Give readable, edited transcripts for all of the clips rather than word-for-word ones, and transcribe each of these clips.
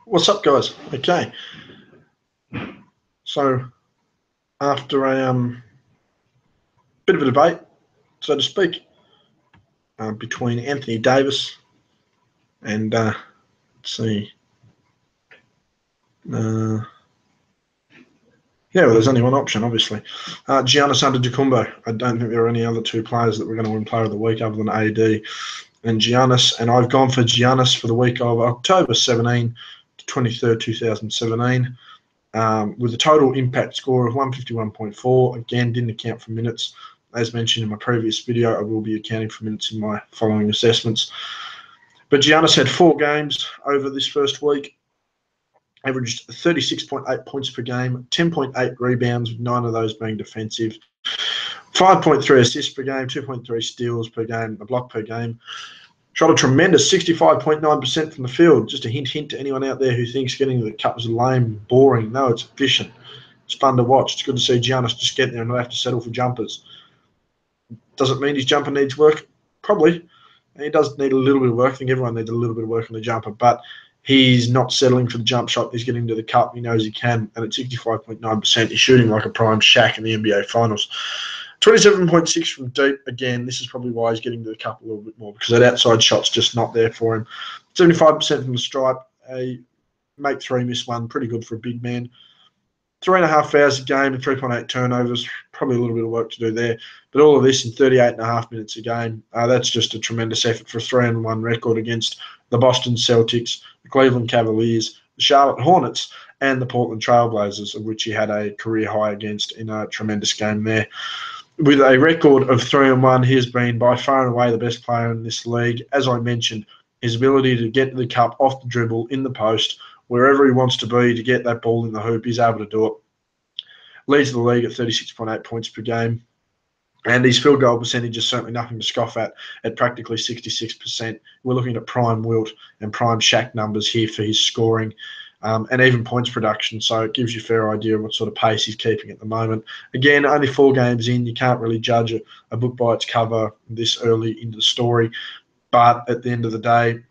What's up, guys? Okay, so after a bit of a debate, so to speak, between Anthony Davis and let's see, uh, yeah, well, there's only one option, obviously. Giannis Antetokounmpo. I don't think there are any other two players that were going to win Player of the Week other than AD and Giannis, and I've gone for Giannis for the week of October 17 to 23rd, 2017. With a total impact score of 151.4. Again, didn't account for minutes. As mentioned in my previous video, I will be accounting for minutes in my following assessments. But Giannis had 4 games over this first week, averaged 36.8 points per game, 10.8 rebounds, with 9 of those being defensive, 5.3 assists per game, 2.3 steals per game, a block per game. Shot a tremendous 65.9% from the field. Just a hint to anyone out there who thinks getting to the cup is lame, boring. No, it's efficient. It's fun to watch. It's good to see Giannis just get there and not have to settle for jumpers. Does it mean his jumper needs work? Probably. He does need a little bit of work. I think everyone needs a little bit of work on the jumper, but he's not settling for the jump shot. He's getting to the cup. He knows he can, and at 65.9%, he's shooting like a prime Shaq in the NBA Finals. 27.6 from deep. Again, this is probably why he's getting to the cup a little bit more, because that outside shot's just not there for him. 75% from the stripe. A make 3, miss 1. Pretty good for a big man. 3.5 fouls a game and 3.8 turnovers. Probably a little bit of work to do there. But all of this in 38.5 minutes a game. That's just a tremendous effort for a 3-1 record against the Boston Celtics, the Cleveland Cavaliers, the Charlotte Hornets, and the Portland Trailblazers, of which he had a career high against in a tremendous game there. With a record of 3-1, he has been by far and away the best player in this league. As I mentioned, his ability to get to the cup off the dribble, in the post, wherever he wants to be to get that ball in the hoop, he's able to do it. Leads the league at 36.8 points per game. And his field goal percentage is certainly nothing to scoff at practically 66%. We're looking at prime Wilt and prime Shaq numbers here for his scoring. And even points production, so it gives you a fair idea of what sort of pace he's keeping at the moment. Again, only 4 games in, you can't really judge a book by its cover this early into the story. But at the end of the day,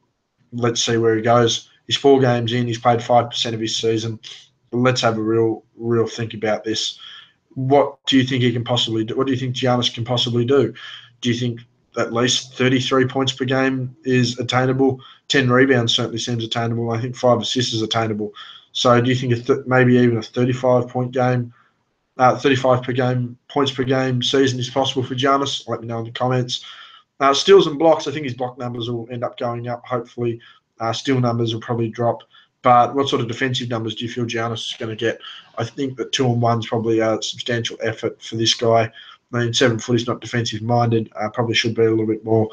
let's see where he goes. He's 4 games in, he's played 5% of his season. Let's have a real think about this. What do you think he can possibly do? What do you think Giannis can possibly do? Do you think at least 33 points per game is attainable? 10 rebounds certainly seems attainable. I think 5 assists is attainable. So do you think maybe even a 35-point game, 35 per game, points per game season is possible for Giannis? Let me know in the comments. Steals and blocks, I think his block numbers will end up going up, hopefully. Steal numbers will probably drop. But what sort of defensive numbers do you feel Giannis is going to get? I think that 2-1 is probably a substantial effort for this guy. I mean, 7 foot, he's not defensive minded. Probably should be a little bit more.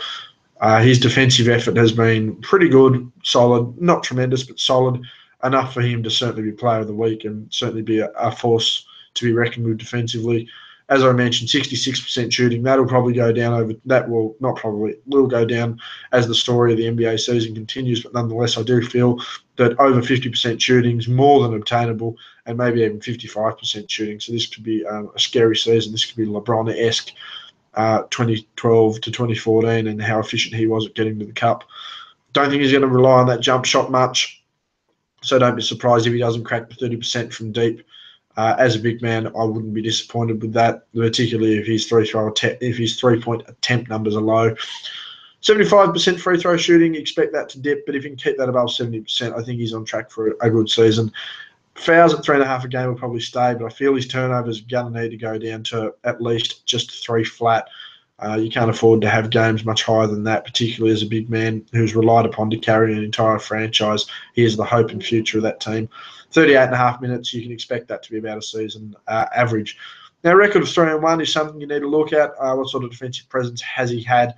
His defensive effort has been pretty good, solid, not tremendous, but solid enough for him to certainly be player of the week and certainly be a force to be reckoned with defensively. As I mentioned, 66% shooting. That'll probably go down over. That will not probably will go down as the story of the NBA season continues. But nonetheless, I do feel that over 50% shooting is more than obtainable, and maybe even 55% shooting. So this could be a scary season. This could be LeBron-esque, 2012 to 2014, and how efficient he was at getting to the cup. Don't think he's going to rely on that jump shot much. So don't be surprised if he doesn't crack the 30% from deep. As a big man, I wouldn't be disappointed with that, particularly if his three-point attempt numbers are low. 75% free throw shooting, expect that to dip, but if he can keep that above 70%, I think he's on track for a good season. Fouls at 3.5 a game will probably stay, but I feel his turnovers are going to need to go down to at least just 3 flat. You can't afford to have games much higher than that, particularly as a big man who's relied upon to carry an entire franchise. He is the hope and future of that team. 38.5 minutes, you can expect that to be about a season average. Now, record of 3-1 is something you need to look at. What sort of defensive presence has he had?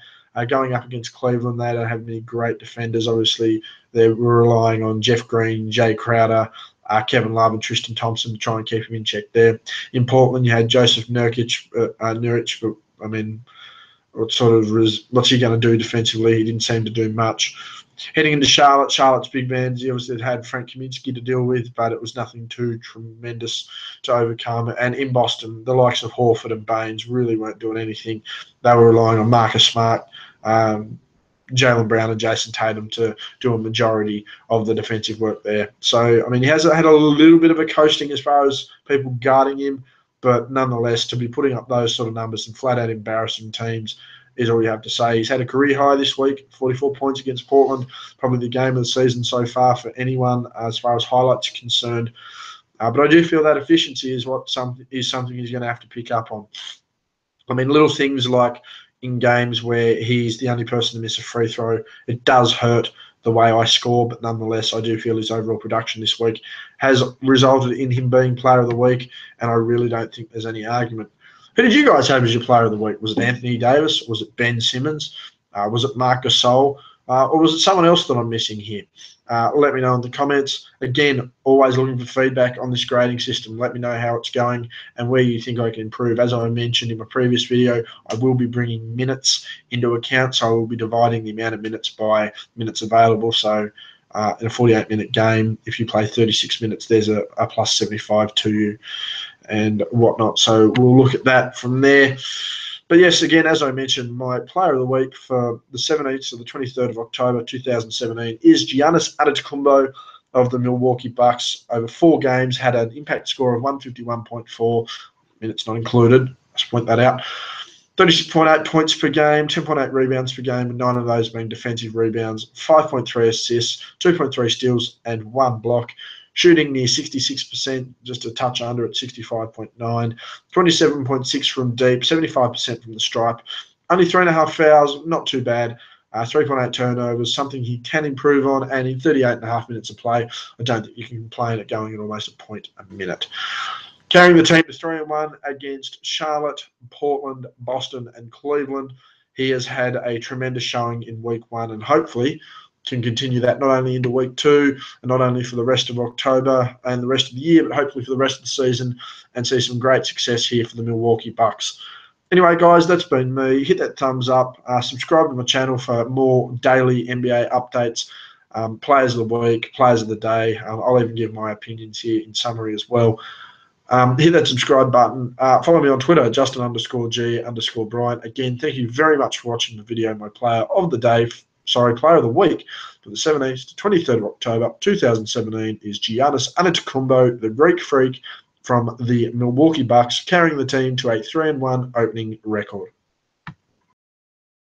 Going up against Cleveland, they don't have many great defenders. Obviously, they're relying on Jeff Green, Jay Crowder, Kevin Love, and Tristan Thompson to try and keep him in check there. In Portland, you had Joseph Nurkic, but I mean, what's he going to do defensively? He didn't seem to do much. Heading into Charlotte's big man, he obviously had Frank Kaminsky to deal with, but it was nothing too tremendous to overcome. And in Boston, the likes of Horford and Baines really weren't doing anything. They were relying on Marcus Smart, Jaylen Brown and Jason Tatum to do a majority of the defensive work there. So, I mean, he has had a little bit of a coasting as far as people guarding him, but nonetheless, to be putting up those sort of numbers and flat out embarrassing teams is all you have to say. He's had a career high this week, 44 points against Portland, probably the game of the season so far for anyone as far as highlights are concerned. But I do feel that efficiency is something he's going to have to pick up on. I mean, little things like in games where he's the only person to miss a free throw, it does hurt the way I score, but nonetheless, I do feel his overall production this week has resulted in him being player of the week, and I really don't think there's any argument. Who did you guys have as your player of the week? Was it Anthony Davis? Was it Ben Simmons? Was it Marc Gasol? Or was it someone else that I'm missing here? Let me know in the comments. Again, always looking for feedback on this grading system. Let me know how it's going and where you think I can improve. As I mentioned in my previous video, I will be bringing minutes into account, so I will be dividing the amount of minutes by minutes available. So in a 48-minute game, if you play 36 minutes, there's a plus 75 to you and whatnot. So we'll look at that from there. But yes, again, as I mentioned, my player of the week for the 17th to the 23rd of October 2017 is Giannis Antetokounmpo of the Milwaukee Bucks. Over 4 games, had an impact score of 151.4, minutes not included. Let's point that out. 36.8 points per game, 10.8 rebounds per game, and 9 of those being defensive rebounds, 5.3 assists, 2.3 steals, and 1 block. Shooting near 66%, just a touch under at 65.9, 27.6 from deep, 75% from the stripe. Only 3.5 fouls, not too bad. 3.8 turnovers, something he can improve on, and in 38.5 minutes of play, I don't think you can complain at going at almost a point a minute. Carrying the team to 3-1 against Charlotte, Portland, Boston, and Cleveland. He has had a tremendous showing in week 1 and hopefully can continue that not only into week 2 and not only for the rest of October and the rest of the year, but hopefully for the rest of the season and see some great success here for the Milwaukee Bucks. Anyway, guys, that's been me. Hit that thumbs up. Subscribe to my channel for more daily NBA updates, players of the week, players of the day. I'll even give my opinions here in summary as well. Hit that subscribe button. Follow me on Twitter, Justin_G_Bryant. Again, thank you very much for watching the video. My player of the day, player of the week for the 17th to 23rd of October 2017 is Giannis Antetokounmpo, the Greek Freak from the Milwaukee Bucks, carrying the team to a 3-1 opening record.